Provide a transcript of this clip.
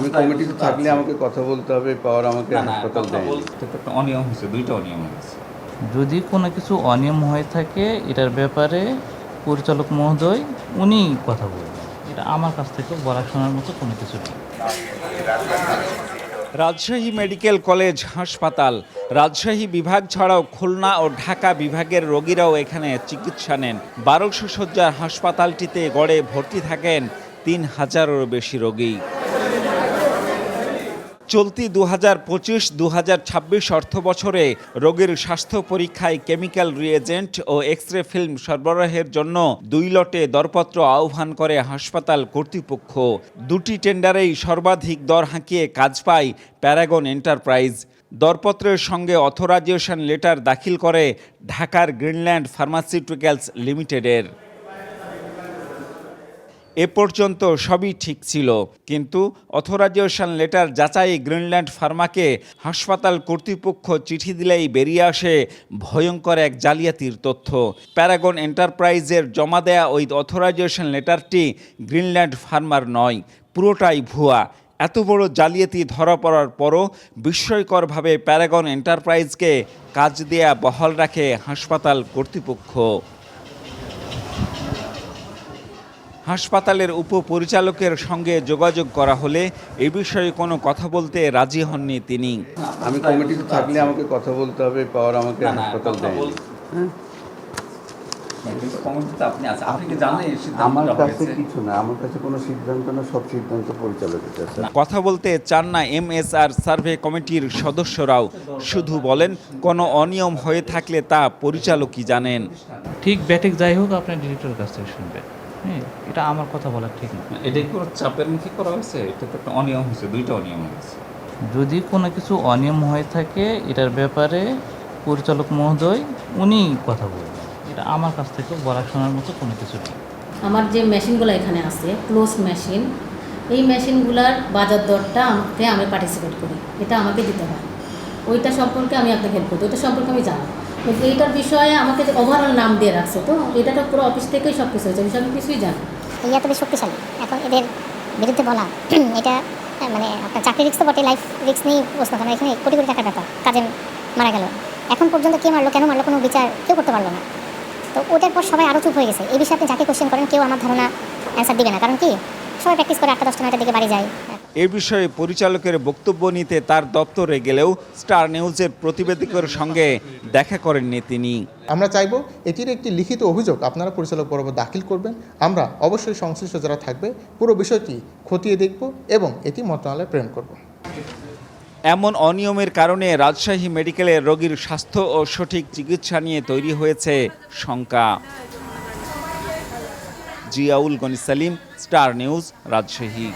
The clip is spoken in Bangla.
আমি কমিটিতে থাকলে আমাকে কথা বলতে হবে, পাওয়ার আমাকে হাসপাতাল দেয়। একটা অনিয়ম হয়েছে, দুইটা অনিয়ম হয়েছে। যদি কোনো কিছু অনিয়ম হয়ে থাকে এটার ব্যাপারে পরিচালক মহোদয় উনি কথা বলবেন। এটা আমার কাছ থেকে বলা শোনার মতো কোনো কিছু নেই। রাজশাহী মেডিকেল কলেজ হাসপাতাল, রাজশাহী বিভাগ ছাড়াও খুলনা ও ঢাকা বিভাগের রোগীরাও এখানে চিকিৎসা নেন। 1200 শয্যার হাসপাতালটিতে গড়ে ভর্তি থাকেন 3000-এরও বেশি রোগী। চলতি 2025-2026 অর্থবছরে রোগীর স্বাস্থ্য পরীক্ষায় কেমিক্যাল রিয়েজেন্ট ও এক্স-রে ফিল্ম সরবরাহের জন্য 2 লটে দরপত্র আহ্বান করে হাসপাতাল কর্তৃপক্ষ। 2টি টেন্ডারেই সর্বাধিক দর হাঁকিয়ে কাজ পায় প্যারাগন এন্টারপ্রাইজ। দরপত্রের সঙ্গে অথরাইজেশন লেটার দাখিল করে ঢাকার গ্রিনল্যান্ড ফার্মাসিউটিক্যালস লিমিটেডের। এ পর্যন্ত সবই ঠিক ছিল, কিন্তু অথরাইজেশন লেটার যাচাই গ্রিনল্যান্ড ফার্মাকে হাসপাতাল কর্তৃপক্ষ চিঠি দিলেই বেরিয়ে আসে ভয়ঙ্কর এক জালিয়াতির তথ্য। প্যারাগন এন্টারপ্রাইজের জমা দেয়া ওই অথরাইজেশন লেটারটি গ্রিনল্যান্ড ফার্মার নয়, পুরোটাই ভুয়া। এত বড় জালিয়াতি ধরা পড়ার পরও বিস্ময়করভাবে প্যারাগন এন্টারপ্রাইজকে কাজ দেয়া বহাল রাখে হাসপাতাল কর্তৃপক্ষ। হাসপাতালের উপপরিচালকের সঙ্গে যোগাযোগ করা হলে এ বিষয়ে কোনো কথা বলতে রাজি হননি তিনি। আমি কমিটিতে থাকলে আমাকে কথা বলতে হবে, পাওয়ার আমাকে হাসপাতাল দেয়। আমার কাছে কিছু না, আমার কাছে কোনো সিদ্ধান্ত না, সব সিদ্ধান্ত পরিচালকের কাছে। কথা বলতে চান না MSR সার্ভে কমিটির সদস্যরাও, শুধু বলেন কোনো অনিয়ম হয়ে থাকলে তা পরিচালকই জানেন। ঠিক ব্যাটিক যাই হোক আপনার ডিরেক্টরের কাছ থেকে শুনবেন। হ্যাঁ, এটা আমার কথা বলা ঠিক না। এটাই কোনো চাপের মুখে করা হয়েছে, এটা তো একটা অনিয়ম হয়েছে, দুইটা অনিয়ম হয়েছে। যদি কোনো কিছু অনিয়ম হয়ে থাকে এটার ব্যাপারে পরিচালক মহোদয় উনি কথা বলবেন। এটা আমার কাছ থেকে বলা শোনার মতো কোনো কিছু নেই। আমার যে মেশিনগুলো এখানে আছে ক্লোজ মেশিন, এই মেশিনগুলোর বাজার দরটা আমি পার্টিসিপেট করি, এটা আমাকে দিতে হয়। ওইটা সম্পর্কে আমি আপনাকে হেল্প করি, ওইটা সম্পর্কে আমি জানি। কিন্তু এইটার বিষয়ে আমাকে যে ওভারঅল নাম দিয়ে রাখছে, তো এটা তো পুরো অফিস থেকেই সব কিছু হয়েছে, বিষয়ে আমি কিছুই জানি। এই এতটা শক্তিশালী, এখন এদের বিরুদ্ধে বলা এটা মানে আপনার চাকরি রিস্ক তো বটে, লাইফ রিস্ক নিয়েই প্রশ্ন। কারণ এখানে কোটি কোটি টাকার ব্যাপার, কাজে মারা গেল, এখন পর্যন্ত কে মারলো, কেন মারলো, কোনো বিচার কেউ করতে পারলো না। তো ওটার পর সবাই আরও চুপ হয়ে গেছে। এই বিষয়ে আপনি যাকে কোশ্চেন করেন কেউ আমার ধারণা অ্যান্সার দিবে না, কারণ কি সবাই প্র্যাকটিস করে 8টা 10টা 9টার দিকে বাড়ি যায়। এ বিষয়ে পরিচালকের বক্তব্য নিতে তার দপ্তরে গেলেও স্টার নিউজের প্রতিবেদকের সঙ্গে দেখা করেননি তিনি। আমরা চাইব এটির একটি লিখিত অভিযোগ আপনারা পরিচালক বরাবর দাখিল করবেন। আমরা অবশ্যই সংশ্লিষ্ট যারা থাকবে পুরো বিষয়টি খতিয়ে দেখব এবং এটি মন্ত্রণালয়ে প্রেরণ করব। এমন অনিয়মের কারণে রাজশাহী মেডিকেলের রোগীর স্বাস্থ্য ও সঠিক চিকিৎসা নিয়ে তৈরি হয়েছে শঙ্কা। Ziaul Gani Salim, star news, Rajshahi.